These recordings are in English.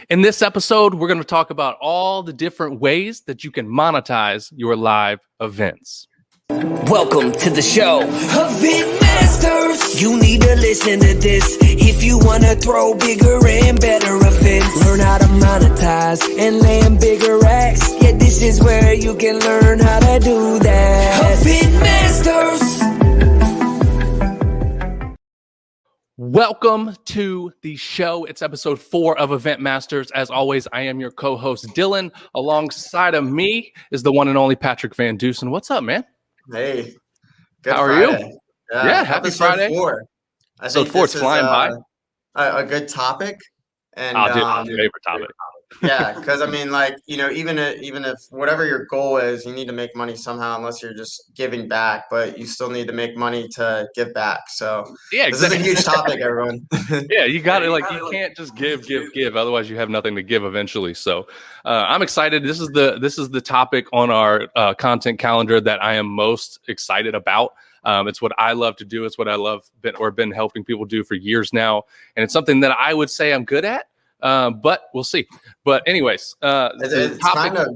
In this episode, we're going to talk about all the different ways that you can monetize your live events. Welcome to the show, EventMASTERS. You need to listen to this if you want to throw bigger and better events. Learn how to monetize and land bigger racks. Yeah, this is where you can learn how to do that. EventMASTERs. Welcome to the show. It's episode 4 of EventMASTERS. As always, I am your co-host, Dylan. Alongside of me is the one and only Patrick VanDusen. What's up, man? Hey, good How are Friday. you? Yeah, happy Friday. 4. Episode 4, it's flying by. A good topic. And my favorite topic. Yeah, because I mean, like, you know, even if whatever your goal is, you need to make money somehow, unless you're just giving back, but you still need to make money to give back. So yeah, This is a huge topic, everyone. Yeah, you got it. Like, you can't just give. Otherwise, you have nothing to give eventually. So I'm excited. This is the topic on our content calendar that I am most excited about. It's what I love to do. It's what I love been helping people do for years now. And it's something that I would say I'm good at. But we'll see. But anyways, it's kind of,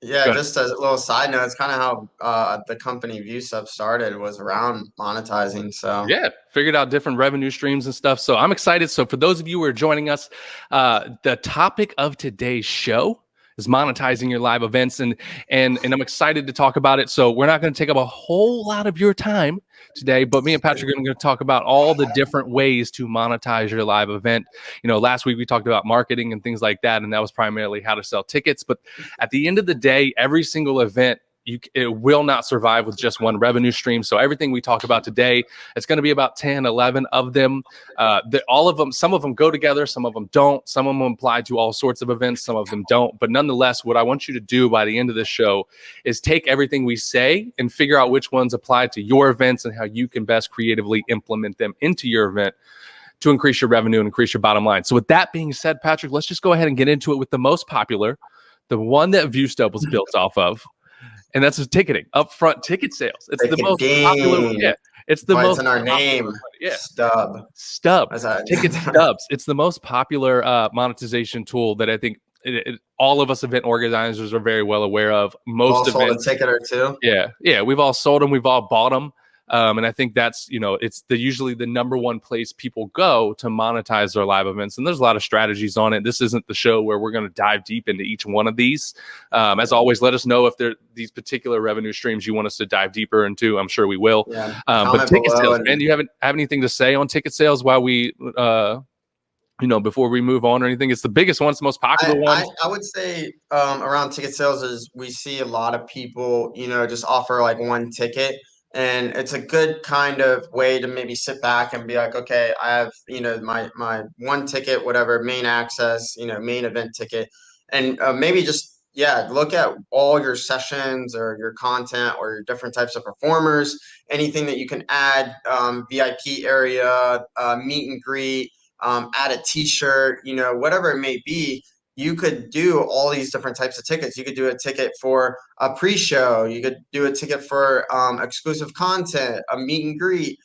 just as a little side note, it's kind of how the company ViewStub started, was around monetizing. So yeah, figured out different revenue streams and stuff. So I'm excited. So for those of you who are joining us, the topic of today's show is monetizing your live events, and I'm excited to talk about it. So we're not going to take up a whole lot of your time today, but me and Patrick are going to talk about all the different ways to monetize your live event. You know, last week we talked about marketing and things like that, and that was primarily how to sell tickets. But at the end of the day, every single event, it will not survive with just one revenue stream. So everything we talk about today, it's going to be about 10, 11 of them. All of them, some of them go together, some of them don't. Some of them apply to all sorts of events, some of them don't. But nonetheless, what I want you to do by the end of this show is take everything we say and figure out which ones apply to your events and how you can best creatively implement them into your event to increase your revenue and increase your bottom line. So with that being said, Patrick, let's just go ahead and get into it with the most popular, the one that ViewStub was built off of. And that's his ticketing, upfront ticket sales. It's the most popular. Yeah, it's the most in our name. Yeah, Stub. Ticket stubs. It's the most popular monetization tool that I think all of us event organizers are very well aware of. Most all events, sold a ticket or two. Yeah, we've all sold them. We've all bought them. And I think that's, it's usually the number one place people go to monetize their live events. And there's a lot of strategies on it. This isn't the show where we're going to dive deep into each one of these. As always, let us know if there are these particular revenue streams you want us to dive deeper into. I'm sure we will. Yeah. But ticket sales, man, do you have anything to say on ticket sales while we, before we move on or anything? It's the biggest one. It's the most popular one. I would say around ticket sales is we see a lot of people, just offer like one ticket. And it's a good kind of way to maybe sit back and be like, okay, I have, my one ticket, whatever, main access, main event ticket. And maybe just, look at all your sessions or your content or your different types of performers, anything that you can add, VIP area, meet and greet, add a t-shirt, whatever it may be. You could do all these different types of tickets. You could do a ticket for a pre-show. You could do a ticket for exclusive content, a meet and greet,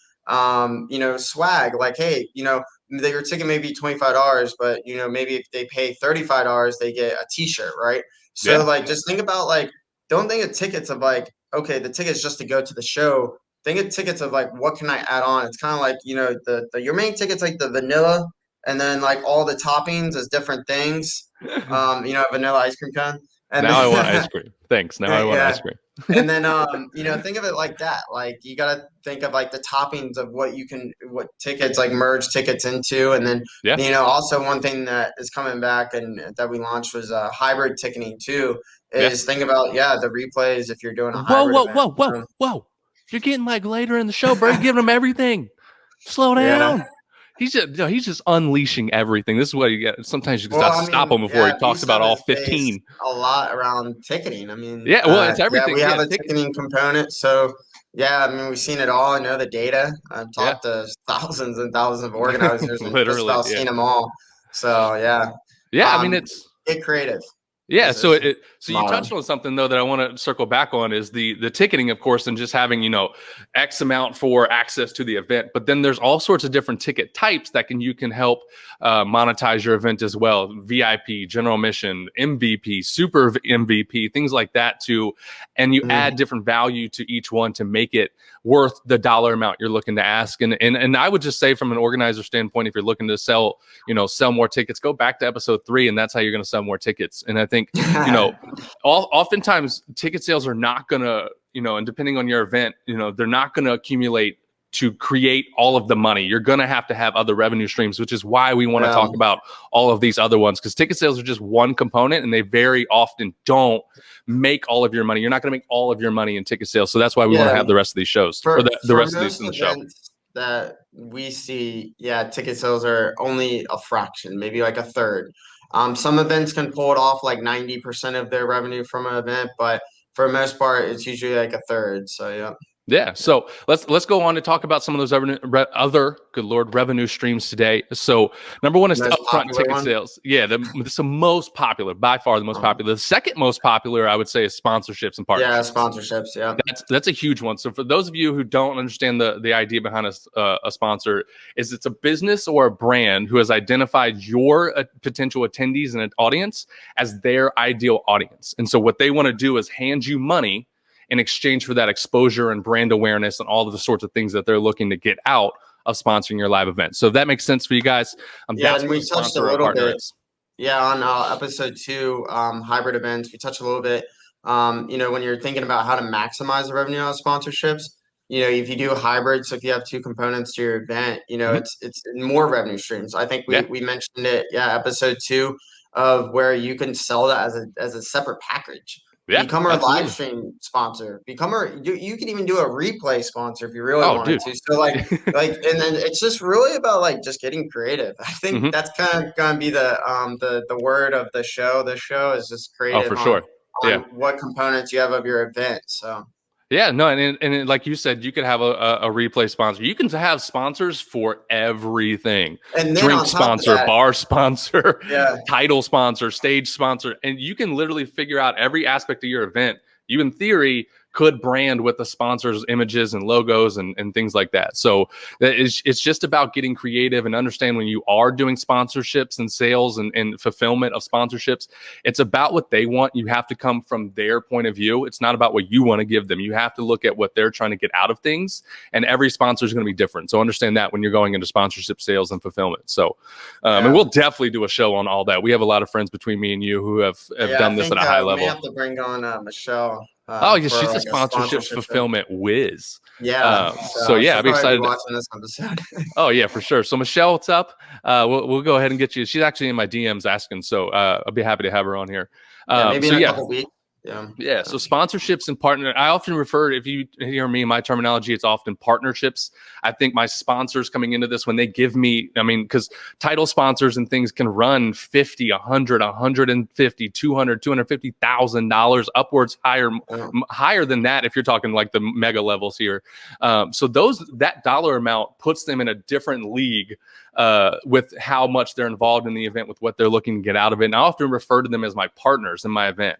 swag. Like, hey, your ticket may be $25, but, maybe if they pay $35, they get a t-shirt, right? So, just think about, don't think of tickets of, okay, the ticket's just to go to the show. Think of tickets of, what can I add on? It's kind of like, your main ticket's like the vanilla, and then, all the toppings is different things. Vanilla ice cream cone. And now I want ice cream. Thanks. Now I want ice cream. And then, think of it like that. Like, you got to think of the toppings of what tickets, merge tickets into. And then, also one thing that is coming back and that we launched was hybrid ticketing too, is think about, the replays if you're doing a hybrid event. Whoa. You're getting later in the show, bro. You're giving them everything. Slow down. Yeah. He's just unleashing everything. This is what you get. Sometimes you just got to stop him before he talks about all 15. A lot around ticketing. I mean, it's everything. We have a ticketing component. So, we've seen it all. I know the data. I've talked to thousands and thousands of organizers and just about seen them all. So, I mean, it's get creative. Yeah, so is so you touched on something though that I want to circle back on is the ticketing, of course, and just having X amount for access to the event. But then there's all sorts of different ticket types that you can help monetize your event as well. VIP, general admission, MVP, super MVP, things like that too. And you add different value to each one to make it worth the dollar amount you're looking to ask. And I would just say from an organizer standpoint, if you're looking to sell more tickets, go back to episode 3, and that's how you're going to sell more tickets. And I think oftentimes ticket sales are not going to, and depending on your event, they're not going to accumulate to create all of the money. You're going to have other revenue streams, which is why we want to talk about all of these other ones, because ticket sales are just one component and they very often don't make all of your money. You're not going to make all of your money in ticket sales. So that's why we want to have the rest of these shows or the rest of these in the show. That we see, ticket sales are only a fraction, maybe like a third. Some events can pull it off like 90% of their revenue from an event, but for the most part, it's usually like a third. So yeah. Yeah, so let's go on to talk about some of those other revenue streams today. So number one is upfront ticket sales. Yeah, it's the most popular, by far the most popular. The second most popular, I would say, is sponsorships and partnerships. Yeah, sponsorships. Yeah, that's a huge one. So for those of you who don't understand the idea behind a sponsor, is it's a business or a brand who has identified your potential attendees and audience as their ideal audience, and so what they want to do is hand you money in exchange for that exposure and brand awareness and all of the sorts of things that they're looking to get out of sponsoring your live event. So if that makes sense for you guys, and we touched a little bit. Yeah, on episode 2, hybrid events, we touched a little bit. When you're thinking about how to maximize the revenue out of sponsorships, if you do hybrid, so if you have 2 components to your event, it's more revenue streams. I think we mentioned it, episode 2, of where you can sell that as a separate package. Yeah, become our live stream sponsor. You can even do a replay sponsor if you really wanted to. So and then it's just really about just getting creative. I think that's kind of gonna be the word of the show. The show is just creative. Oh, for sure. On what components you have of your event. So. Yeah, no, and like you said, you could have a replay sponsor. You can have sponsors for everything. And drink sponsor, bar sponsor, title sponsor, stage sponsor. And you can literally figure out every aspect of your event. You, in theory, could brand with the sponsors' images and logos and things like that. So it's just about getting creative and understand when you are doing sponsorships and sales and fulfillment of sponsorships, it's about what they want. You have to come from their point of view. It's not about what you want to give them. You have to look at what they're trying to get out of things, and every sponsor is going to be different. So understand that when you're going into sponsorship sales and fulfillment. So and we'll definitely do a show on all that. We have a lot of friends between me and you who have done this at a high level. We have to bring on Michelle. She's a sponsorship fulfillment whiz. Yeah. I'd be excited watching this episode. Oh yeah, for sure. So Michelle, what's up? We'll go ahead and get you. She's actually in my DMs asking, so I'll be happy to have her on here. Maybe in a couple weeks. Yeah. So sponsorships and partner. I often refer, if you hear me, my terminology, it's often partnerships. I think my sponsors coming into this, when they give me, because title sponsors and things can run $50, $100, $150, $200, $250,000 upwards, higher than that if you're talking like the mega levels here. So that dollar amount puts them in a different league with how much they're involved in the event, with what they're looking to get out of it. And I often refer to them as my partners in my event.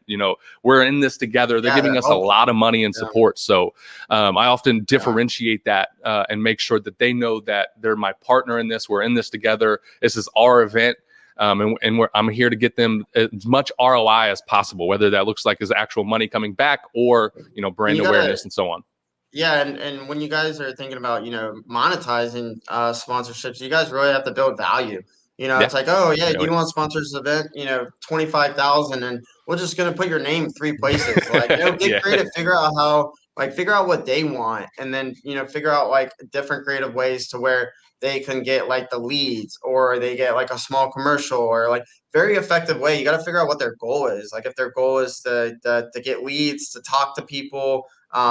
We're in this together. They're giving us a lot of money and support. So I often differentiate that and make sure that they know that they're my partner in this. We're in this together. This is our event. I'm here to get them as much ROI as possible, whether that looks like as actual money coming back or, brand awareness and so on. Yeah, and when you guys are thinking about, monetizing sponsorships, you guys really have to build value. It's like, do you want to sponsor this event? 25,000, and we're just gonna put your name 3 places. Get creative, figure out what they want, and then figure out different creative ways to where they can get the leads, or they get a small commercial, or very effective way. You got to figure out what their goal is. If their goal is to get leads, to talk to people,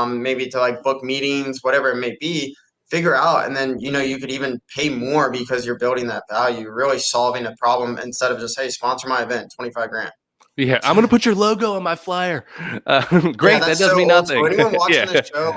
maybe to book meetings, whatever it may be, figure out. And then, you could even pay more because you're building that value, really solving a problem instead of just, hey, sponsor my event, 25 grand. Yeah, I'm going to put your logo on my flyer. Great, that does mean nothing. So anyone watching this show,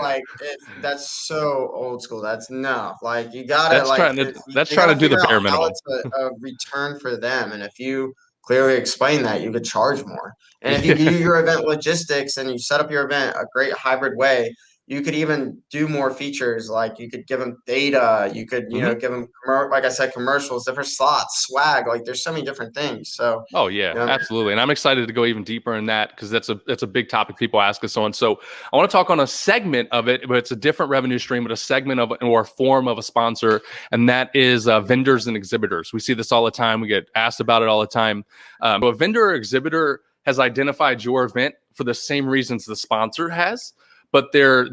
that's so old school. That's no. You got to that's trying to do the bare minimum. It's a return for them. And if you clearly explain that, you could charge more. And if you do your event logistics and you set up your event a great hybrid way, you could even do more features. Like you could give them data, you could, Mhm. give them, like I said, commercials, different slots, swag. Like there's so many different things. So, Oh yeah, you know, absolutely. And I'm excited to go even deeper in that because that's a big topic people ask us on. So I want to talk on a segment of it, but it's a different revenue stream, but a segment of or a form of a sponsor, and that is vendors and exhibitors. We see this all the time. We get asked about it all the time. So a vendor or exhibitor has identified your event for the same reasons the sponsor has, but they're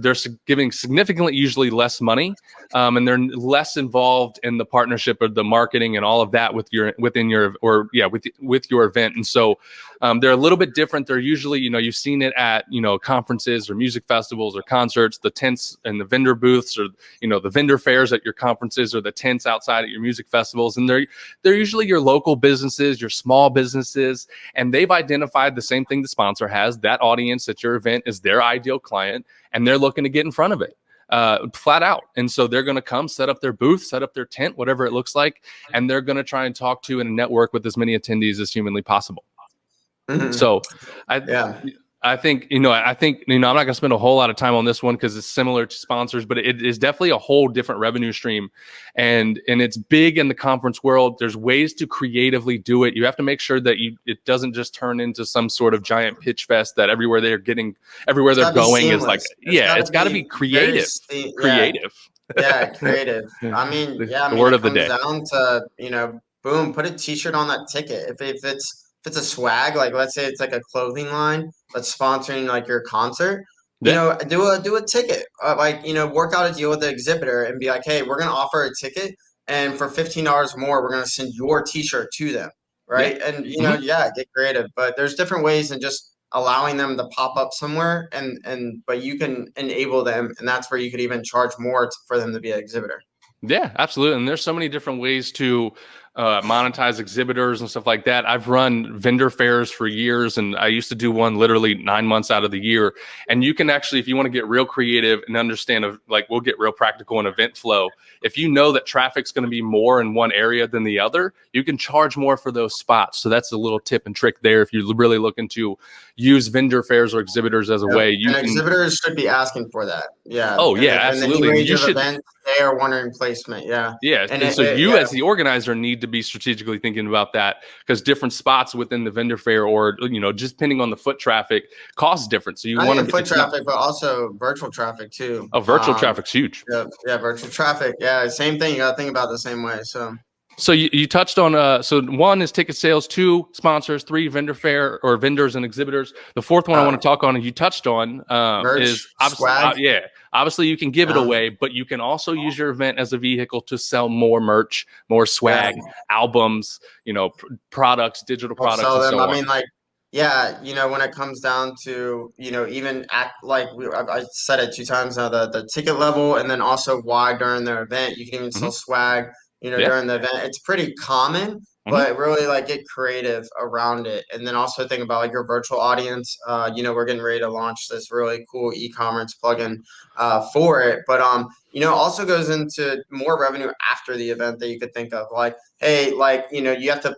giving significantly usually less money, and they're less involved in the partnership or the marketing and all of that with your event. And so they're a little bit different. They're usually, you've seen it at conferences or music festivals or concerts, the tents and the vendor booths, or the vendor fairs at your conferences, or the tents outside at your music festivals. And they're usually your local businesses, your small businesses, and they've identified the same thing the sponsor has. That audience at your event is their ideal client, and they're looking to get in front of it flat out. And so they're going to come set up their booth, set up their tent, whatever it looks like, and they're going to try and talk to and network with as many attendees as humanly possible. mhm. So Yeah. I think, I'm not going to spend a whole lot of time on this one because it's similar to sponsors, but it is definitely a whole different revenue stream. And it's big in the conference world. There's ways to creatively do it. You have to make sure that it doesn't just turn into some sort of giant pitch fest that everywhere they're going is like, it's got to be creative. Creative. Yeah, creative. I mean, The it word of the comes day. down to, boom, put a t-shirt on that ticket. If it's a swag, like let's say it's like a clothing line that's sponsoring like your concert, Yeah. do a ticket. Work out a deal with the exhibitor and be like, hey, we're gonna offer a ticket, and for $15 more, we're gonna send your t-shirt to them, right? Yeah. And Mhm. get creative. But there's different ways than just allowing them to pop up somewhere, but you can enable them, and that's where you could even charge more for them to be an exhibitor. Yeah, absolutely. And there's so many different ways to monetize exhibitors and stuff like that. I've run vendor fairs for years, and I used to do one literally 9 months out of the year. And you can actually, if you want to get real creative and understand, we'll get real practical in event flow. If you know that traffic's going to be more in one area than the other, you can charge more for those spots. So that's a little tip and trick there. If you're really looking to use vendor fairs or exhibitors as a way, exhibitors should be asking for that. Yeah. Oh yeah, And the absolutely. new And age you of should. events, they are wondering placement. Yeah. Yeah, And and so yeah. as the organizer need to be strategically thinking about that, because different spots within the vendor fair, or just depending on the foot traffic, costs different. So you Not want even to foot traffic, but also virtual traffic too. virtual traffic's huge. Yeah, virtual traffic. Yeah, same thing. You got to think about it the same way. So you touched on so one is ticket sales, two sponsors, three vendor fair or vendors and exhibitors. The fourth one I want to talk on, and you touched on, merch, is obviously swag. Obviously you can give it away, but you can also use your event as a vehicle to sell more merch, more swag, albums, products, digital products, Sell and them. so I on. mean, like, when it comes down to, even act like I said it 2 times now, the ticket level, and then also why during their event, you can even sell Mhm. swag, Yeah. during the event. It's pretty common, Mhm. but really like get creative around it. And then also think about like your virtual audience. We're getting ready to launch this really cool e-commerce plugin for it. But also goes into more revenue after the event that you could think of. Like, hey, like, you have to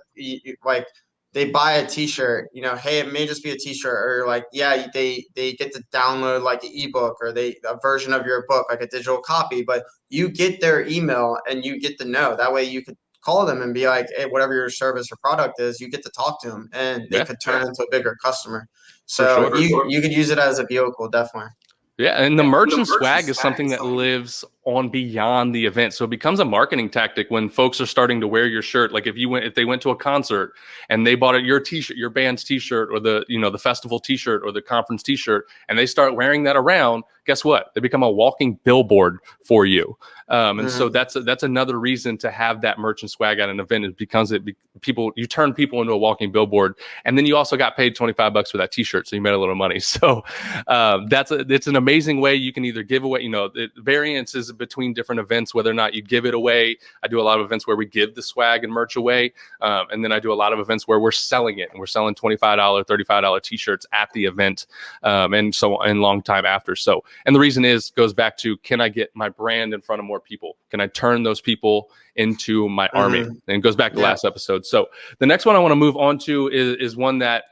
like they buy a t-shirt, hey, it may just be a t-shirt, or like, yeah, they get to download like an ebook, or a version of your book, like a digital copy, but you get their email and you get to know. That way you could call them and be like, hey, whatever your service or product is, you get to talk to them, and they could turn into a bigger customer. For So sure. you could use it as a vehicle, definitely. Yeah, and the merch and swag is something that lives on beyond the event. So it becomes a marketing tactic when folks are starting to wear your shirt. Like if they went to a concert and they bought your t-shirt, your band's t-shirt, or the festival t-shirt or the conference t-shirt, and they start wearing that around, guess what? They become a walking billboard for you. And so that's another reason to have that merch and swag at an event, is because you turn people into a walking billboard, and then you also got paid $25 for that t-shirt, so you made a little money. So it's an amazing way. You can either give away, the variance is it between different events, whether or not you give it away. I do a lot of events where we give the swag and merch away. And then I do a lot of events where we're selling it, and we're selling $25, $35 t-shirts at the event, and so on, and long time after. So, and the reason goes back to, can I get my brand in front of more people? Can I turn those people into my army? And it goes back to last episode. So the next one I want to move on to is one that,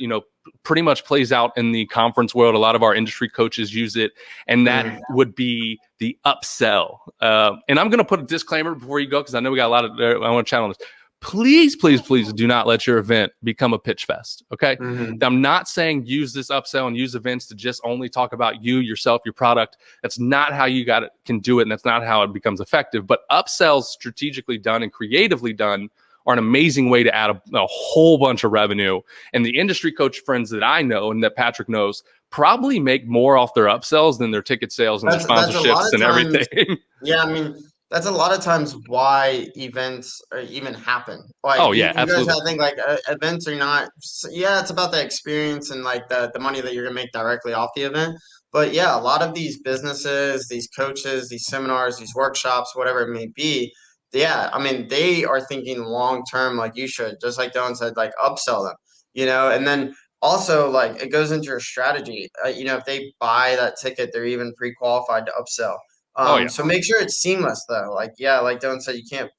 pretty much plays out in the conference world. A lot of our industry coaches use it, and that would be the upsell. And I'm going to put a disclaimer before you go, because I know we got a lot of, I want to chat on this. Please, please, please do not let your event become a pitch fest. Okay. I'm not saying use this upsell and use events to just only talk about you, yourself, your product. That's not how you can do it. And that's not how it becomes effective. But upsells strategically done and creatively done are an amazing way to add a whole bunch of revenue. And the industry coach friends that I know and that Patrick knows probably make more off their upsells than their ticket sales and their sponsorships and everything. Yeah, I mean, that's a lot of times why events even happen. Like, absolutely. You guys gotta think, like, events are not. Yeah, it's about the experience and like the money that you're gonna make directly off the event. But yeah, a lot of these businesses, these coaches, these seminars, these workshops, whatever it may be. Yeah, I mean, they are thinking long term, like you should, just like Dylan said, like upsell them, and then also, like, it goes into your strategy. If they buy that ticket, they're even pre-qualified to upsell. So make sure it's seamless, though. Like, like Dylan said, you can't,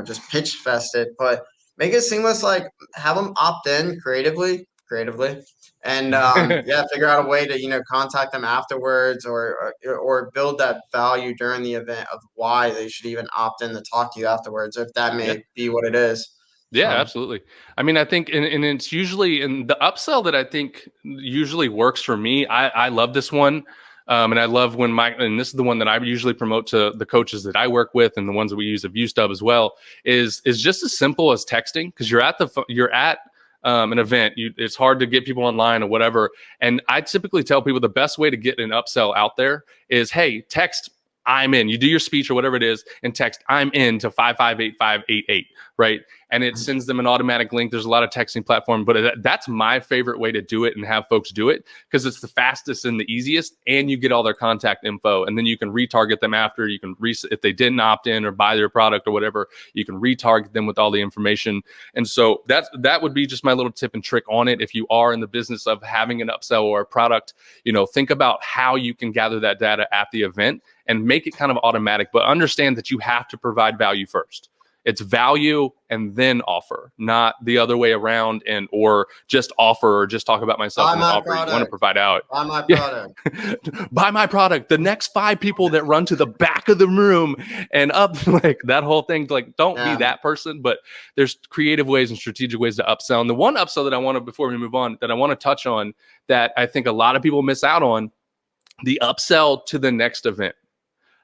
just pitch fest it, but make it seamless. Like, have them opt in creatively, and figure out a way to contact them afterwards, or build that value during the event of why they should even opt in to talk to you afterwards, if that may be what it is. Yeah, absolutely. I mean, I think, and it's usually in the upsell that I think usually works for me. I love this one. And I love and this is the one that I usually promote to the coaches that I work with, and the ones that we use at ViewStub as well, is just as simple as texting, because you're at an event. It's hard to get people online or whatever. And I typically tell people the best way to get an upsell out there is, hey, text I'm in. You do your speech or whatever it is and text I'm in to 558588, right? And it sends them an automatic link. There's a lot of texting platform, but that's my favorite way to do it and have folks do it, because it's the fastest and the easiest, and you get all their contact info, and then you can retarget them after. You can if they didn't opt in or buy their product or whatever, you can retarget them with all the information. And so that would be just my little tip and trick on it. If you are in the business of having an upsell or a product, think about how you can gather that data at the event and make it kind of automatic, but understand that you have to provide value first. It's value and then offer, not the other way around, or just offer or just talk about myself and offer. You want to provide out. Buy my product. Buy my product. The next 5 people that run to the back of the room and up, like that whole thing, like don't be that person, but there's creative ways and strategic ways to upsell. And the one upsell that I want to, before we move on, that I want to touch on that I think a lot of people miss out on, the upsell to the next event.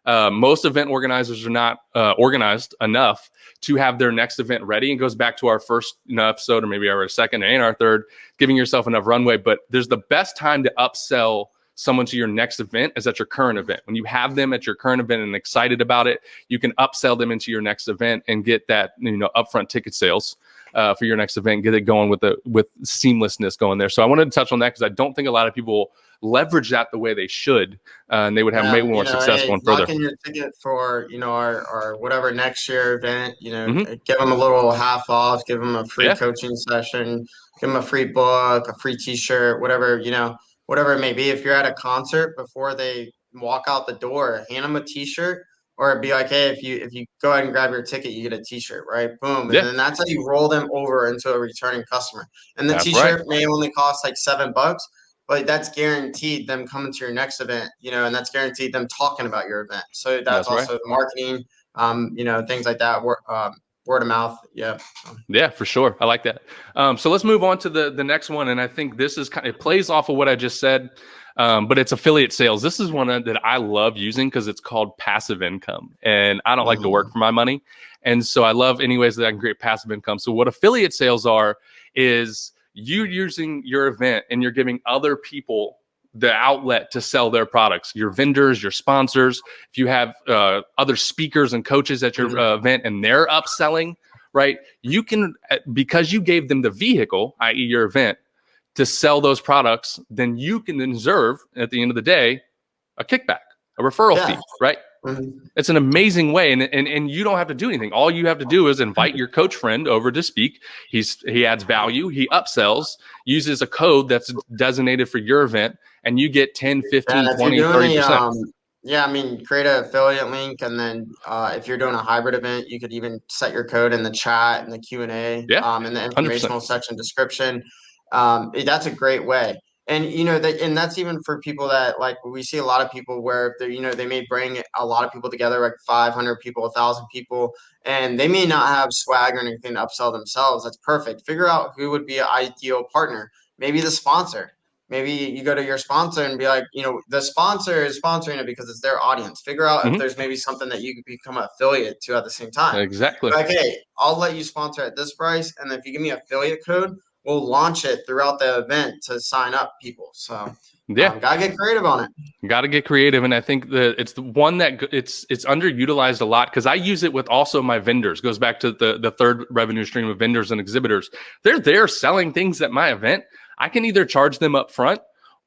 Most event organizers are not organized enough to have their next event ready. And goes back to our first episode, or maybe our second and our third, giving yourself enough runway. But there's the best time to upsell someone to your next event is at your current event. When you have them at your current event and excited about it, you can upsell them into your next event and get that upfront ticket sales for your next event, get it going with seamlessness going there. So I wanted to touch on that, because I don't think a lot of people leverage that the way they should, and they would have maybe more success going further. Lock in your ticket for our whatever next year event. Give them a little half off, give them a free coaching session, give them a free book, a free T-shirt, whatever whatever it may be. If you're at a concert, before they walk out the door, hand them a T-shirt, or be like, hey, if you go ahead and grab your ticket, you get a T-shirt, right? Boom, and then that's how you roll them over into a returning customer. And the T-shirt may only cost like $7. But that's guaranteed them coming to your next event, and that's guaranteed them talking about your event. So that's also marketing, things like that, word of mouth. Yeah. Yeah, for sure. I like that. So let's move on to the next one. And I think this is it plays off of what I just said, but it's affiliate sales. This is one that I love using because it's called passive income. And I don't like to work for my money. And so I love any ways that I can create passive income. So what affiliate sales are is you using your event and you're giving other people the outlet to sell their products, your vendors, your sponsors. If you have other speakers and coaches at your event and they're upselling, right? You can, because you gave them the vehicle, i.e. your event, to sell those products, then you can deserve, at the end of the day, a kickback, a referral fee, right? Mhm. It's an amazing way, and you don't have to do anything. All you have to do is invite your coach friend over to speak. He adds value, he upsells, uses a code that's designated for your event, and you get 10, 15, Yeah, if you're 20, doing 30%. yeah, I mean, create an affiliate link, and then if you're doing a hybrid event, you could even set your code in the chat and the Q&A, Yeah, in the 100%. informational section description. That's a great way. And and that's even for people that, like, we see a lot of people where they may bring a lot of people together, like 500 people, 1,000 people, and they may not have swag or anything to upsell themselves. That's perfect. Figure out who would be an ideal partner. Maybe the sponsor. Maybe you go to your sponsor and be like, the sponsor is sponsoring it because it's their audience. Figure out if Mhm. there's maybe something that you could become an affiliate to at the same time. Exactly. Like, hey, I'll let you sponsor at this price, and if you give me affiliate code, we'll launch it throughout the event to sign up people. So, Yeah. gotta get creative on it. Got to get creative, and I think that it's the one that it's underutilized a lot because I use it with also my vendors. Goes back to the third revenue stream of vendors and exhibitors. They're there selling things at my event. I can either charge them up front,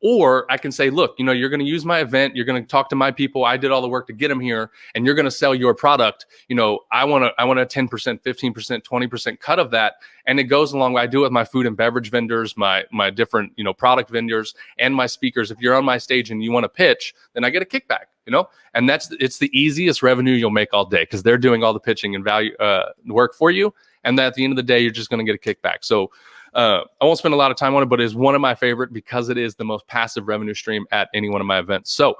or I can say, look, you're going to use my event. You're going to talk to my people. I did all the work to get them here, and you're going to sell your product. I want a 10%, 15%, 20% cut of that, and it goes along. I do it with my food and beverage vendors, my different product vendors, and my speakers. If you're on my stage and you want to pitch, then I get a kickback. And it's the easiest revenue you'll make all day because they're doing all the pitching and value work for you, and that at the end of the day, you're just going to get a kickback. So. I won't spend a lot of time on it, but it is one of my favorite because it is the most passive revenue stream at any one of my events. So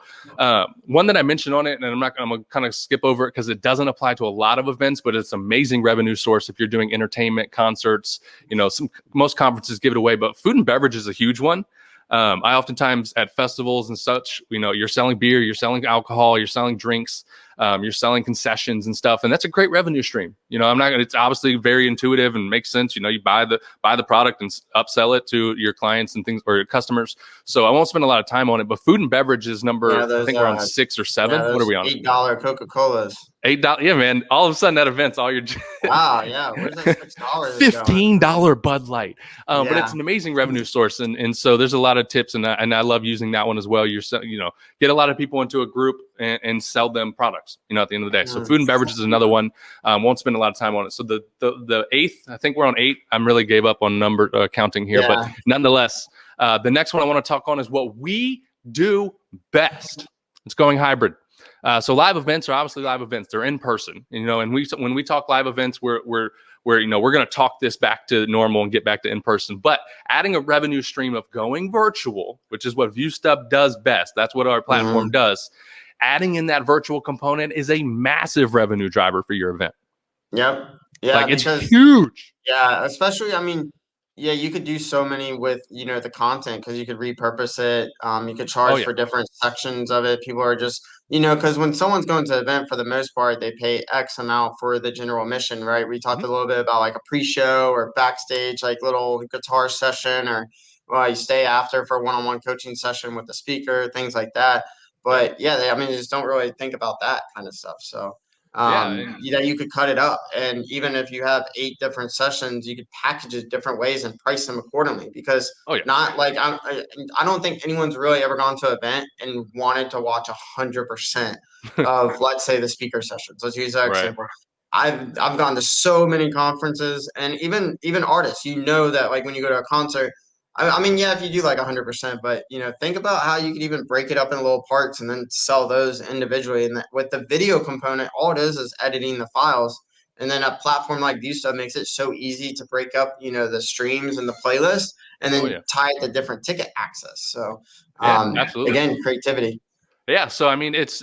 one that I mentioned on it, and I'm going to kind of skip over it because it doesn't apply to a lot of events, but it's an amazing revenue source if you're doing entertainment, concerts. Most conferences give it away, but food and beverage is a huge one. I oftentimes at festivals and such, you're selling beer, you're selling alcohol, you're selling drinks, you're selling concessions and stuff, and that's a great revenue stream. It's obviously very intuitive and makes sense. You buy the product and upsell it to your clients and things or your customers. So I won't spend a lot of time on it, but food and beverage is number, I think we're on 6 or 7. What are we on? $8 Coca-Colas. $8. Yeah, man. All of a sudden at events, all your wow, yeah. Where's that $6? $15 Bud Light. But Yeah. it's an amazing revenue source, and so there's a lot of tips, and I love using that one as well. Get a lot of people into a group and sell them products. At the end of the day. So food and beverage is another one. Won't spend a lot of time on it. So the 8th, I think we're on 8. I'm really gave up on number counting here, but nonetheless, the next one I want to talk on is what we do best. It's going hybrid. So live events are obviously live events. They're in person, and when we talk live events, we're going to talk this back to normal and get back to in person. But adding a revenue stream of going virtual, which is what ViewStub does best. That's what our platform does. Adding in that virtual component is a massive revenue driver for your event. Yep. Yeah, it's huge. Yeah, especially, you could do so many with, the content because you could repurpose it. You could charge for different sections of it. People are just, because when someone's going to an event, for the most part, they pay X amount for the general admission, right? We talked a little bit about like a pre-show or backstage, like little guitar session, or you stay after for a one-on-one coaching session with the speaker, things like that. But yeah, they just don't really think about that kind of stuff. So you could cut it up, and even if you have 8 different sessions, you could package it different ways and price them accordingly. Because not like I don't think anyone's really ever gone to an event and wanted to watch 100% of, let's say, the speaker sessions. Let's use that example. I've gone to so many conferences, and even artists. That like when you go to a concert. If you do like 100%, but think about how you could even break it up in little parts and then sell those individually. And with the video component, all it is editing the files. And then a platform like ViewStub makes it so easy to break up, the streams and the playlist, and then tie it to different ticket access. So, absolutely. Again, creativity. Yeah, so it's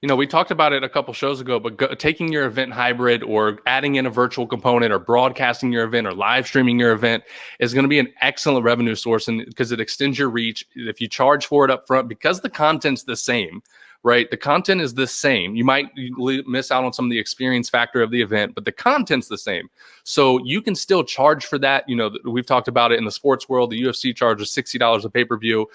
we talked about it a couple shows ago, but taking your event hybrid or adding in a virtual component or broadcasting your event or live streaming your event is going to be an excellent revenue source, and because it extends your reach. If you charge for it up front, because the content's the same, right? The content is the same. You might miss out on some of the experience factor of the event, but the content's the same. So you can still charge for that. We've talked about it in the sports world. The UFC charges $60 a pay-per-view.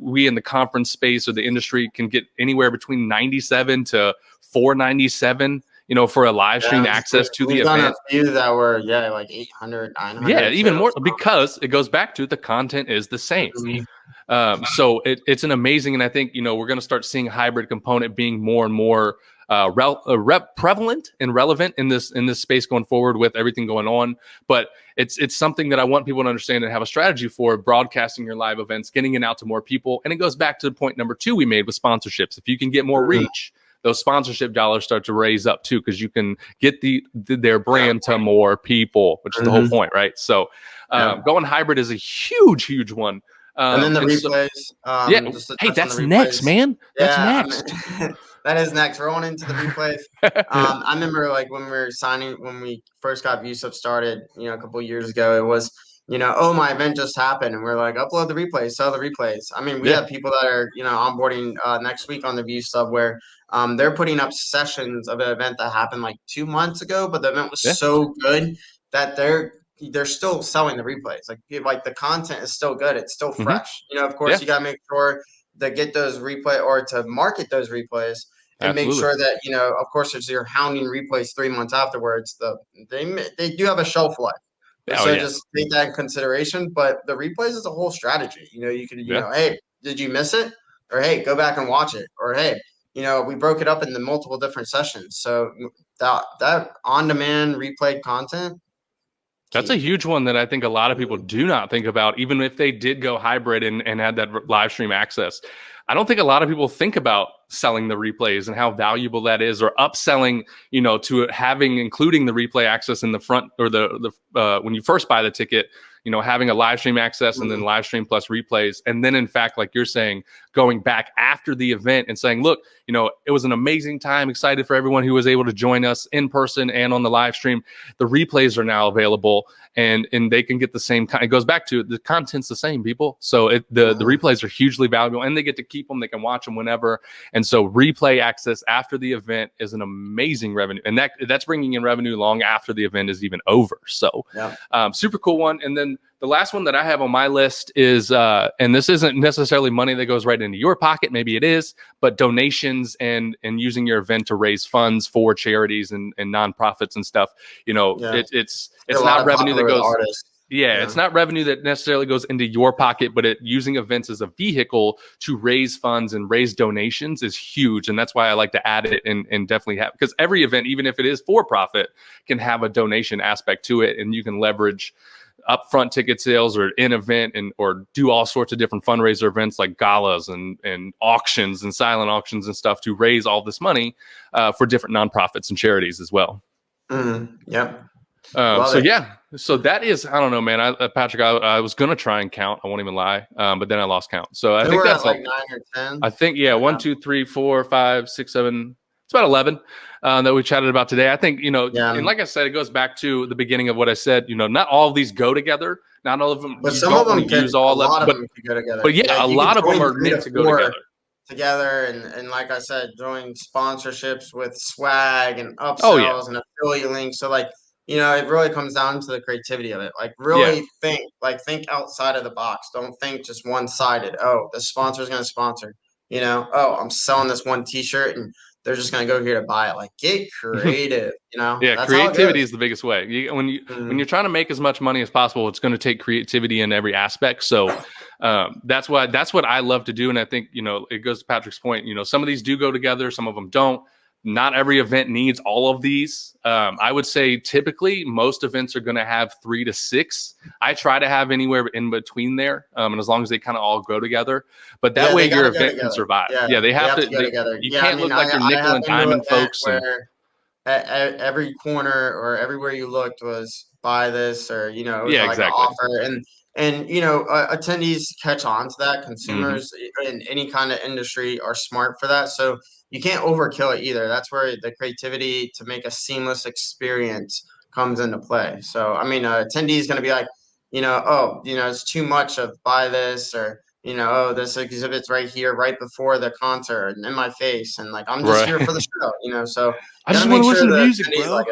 We in the conference space or the industry can get anywhere between $97 to $497, for a live stream access to the event. Done a few that were, like 800, 900. Yeah, even more, because it goes back to the content is the same. So it's an amazing, and I think, we're going to start seeing hybrid component being more and more prevalent and relevant in this space going forward with everything going on. But it's something that I want people to understand and have a strategy for broadcasting your live events, getting it out to more people. And it goes back to the point number 2 we made with sponsorships. If you can get more reach, those sponsorship dollars start to raise up too, because you can get their brand to more people, which is the whole point, right? So going hybrid is a huge one. And then the replays. Hey, that's next, man. That's next. That is next. We're on into the replays. I remember like when we first got ViewStub started, a couple of years ago, it was, oh, my event just happened, and we're like, upload the replays, sell the replays. I mean, we have people that are, onboarding next week on the ViewStub where they're putting up sessions of an event that happened like 2 months ago, but the event was so good that they're still selling the replays. Like the content is still good. It's still fresh. Of course, you got to make sure to get those replay or to market those replays and make sure that, of course, if you're hounding replays 3 months afterwards, they do have a shelf life. Just take that in consideration. But the replays is a whole strategy. You could, hey, did you miss it? Or, hey, go back and watch it. Or, hey, we broke it up into multiple different sessions. So that on-demand replayed content, that's a huge one that I think a lot of people do not think about, even if they did go hybrid and had that live stream access. I don't think a lot of people think about selling the replays and how valuable that is, or upselling, to including the replay access in the front, or the when you first buy the ticket, having a live stream access and then live stream plus replays. And then, in fact, like you're saying, going back after the event and saying, look, it was an amazing time. Excited for everyone who was able to join us in person and on the live stream. The replays are now available, and they can get the same kind. It goes back to the content's the same, people. So the replays are hugely valuable, and they get to keep them. They can watch them whenever. And so replay access after the event is an amazing revenue. And that's bringing in revenue long after the event is even over. So super cool one. And then the last one that I have on my list is, and this isn't necessarily money that goes right into your pocket, maybe it is, but donations and using your event to raise funds for charities and nonprofits and stuff. It's not revenue that goes. It's not revenue that necessarily goes into your pocket, but using events as a vehicle to raise funds and raise donations is huge. And that's why I like to add it and definitely have, because every event, even if it is for profit, can have a donation aspect to it. And you can leverage upfront ticket sales or in event or do all sorts of different fundraiser events like galas and auctions and silent auctions and stuff to raise all this money for different nonprofits and charities as well. Yep. So that is, I don't know, man. Patrick, I was gonna try and count. I won't even lie, but then I lost count. So I think that's like 9 or 10. I think 1, 2, 3, 4, 5, 6, 7. It's about 11 that we chatted about today. I think and like I said, it goes back to the beginning of what I said. Not all of these go together. Not all of them. But some of them use all of them to go together. But a lot of them are meant to go together. And like I said, join sponsorships with swag and upsells and affiliate links. So like, it really comes down to the creativity of it. Like really think outside of the box. Don't think just one-sided. Oh, the sponsor is going to sponsor. Oh, I'm selling this one T-shirt and they're just going to go here to buy it. Like, get creative. That's creativity is the biggest way. When you're trying to make as much money as possible, it's going to take creativity in every aspect. So that's what I love to do. And I think it goes to Patrick's point. Some of these do go together, some of them don't. Not every event needs all of these. I would say typically most events are going to have 3 to 6. I try to have anywhere in between there, and as long as they kind of all go together. But that way your event can survive. They have to go together. You can't look like you're nickel and diming folks. Where every corner or everywhere you looked was buy this or it was like an offer and attendees catch on to that. Consumers in any kind of industry are smart for that. So you can't overkill it either. That's where the creativity to make a seamless experience comes into play. So, I mean, attendee is going to be like, it's too much of buy this or, this exhibit's right here, right before the concert and in my face. And like, I'm just here for the show, so I just want to listen to music, bro. Like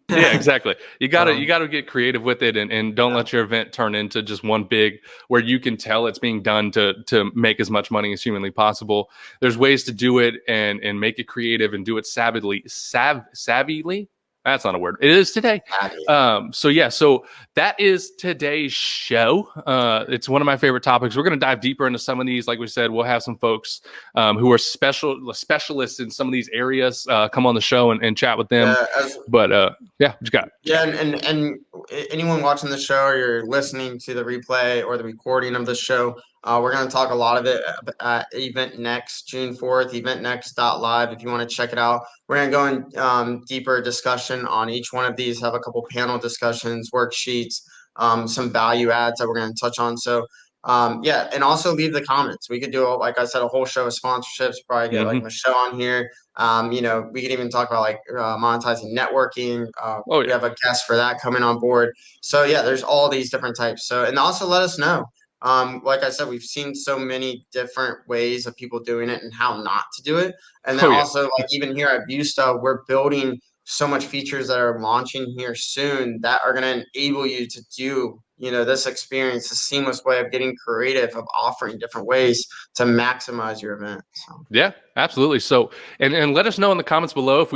yeah, exactly. You gotta get creative with it and don't let your event turn into just one big where you can tell it's being done to make as much money as humanly possible. There's ways to do it and make it creative and do it savvily. That's not a word. It is today. So that is today's show. It's one of my favorite topics. We're going to dive deeper into some of these. Like we said, we'll have some folks who are specialists in some of these areas come on the show and chat with them. What you got? Yeah, and anyone watching the show or you're listening to the replay or the recording of the show, we're going to talk a lot of it at Event Next, June 4th, eventnext.live. If you want to check it out, we're going to go in deeper discussion on each one of these, have a couple panel discussions, worksheets, some value adds that we're going to touch on. So, and also leave the comments. We could do, like I said, a whole show of sponsorships, probably get like Michelle on here. We could even talk about like monetizing networking. We have a guest for that coming on board. So yeah, there's all these different types. So, and also let us know. Like I said, we've seen so many different ways of people doing it and how not to do it. And then also like even here at ViewStub, we're building so much features that are launching here soon that are going to enable you to do, this experience, a seamless way of getting creative, of offering different ways to maximize your event. So. Yeah, absolutely. So, and let us know in the comments below if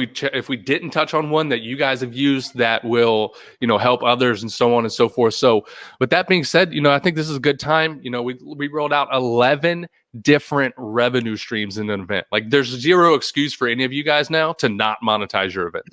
we didn't touch on one that you guys have used that will, help others and so on and so forth. So with that being said, I think this is a good time. We rolled out 11 different revenue streams in an event. Like there's zero excuse for any of you guys now to not monetize your event.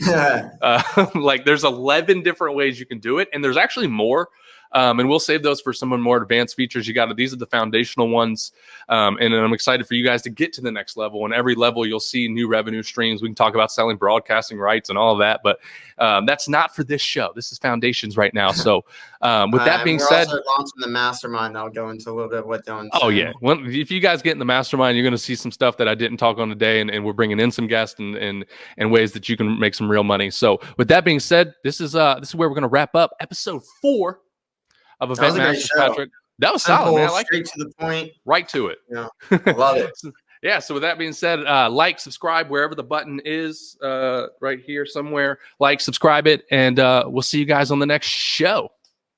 Like there's 11 different ways you can do it. And there's actually more. And we'll save those for some more advanced features. These are the foundational ones. And I'm excited for you guys to get to the next level. And every level you'll see new revenue streams. We can talk about selling broadcasting rights and all of that, but that's not for this show. This is foundations right now. So with that being said, we're also launching the mastermind. I'll go into a little bit of what doing. Oh yeah. If you guys get in the mastermind, you're going to see some stuff that I didn't talk on today, and we're bringing in some guests and ways that you can make some real money. So with that being said, this is where we're going to wrap up episode 4 of EventMASTERS, Patrick. That was solid, man. I like straight to the point. Right to it. Yeah, I love it. Yeah, so with that being said, like, subscribe wherever the button is, right here somewhere. Like, subscribe it, and we'll see you guys on the next show.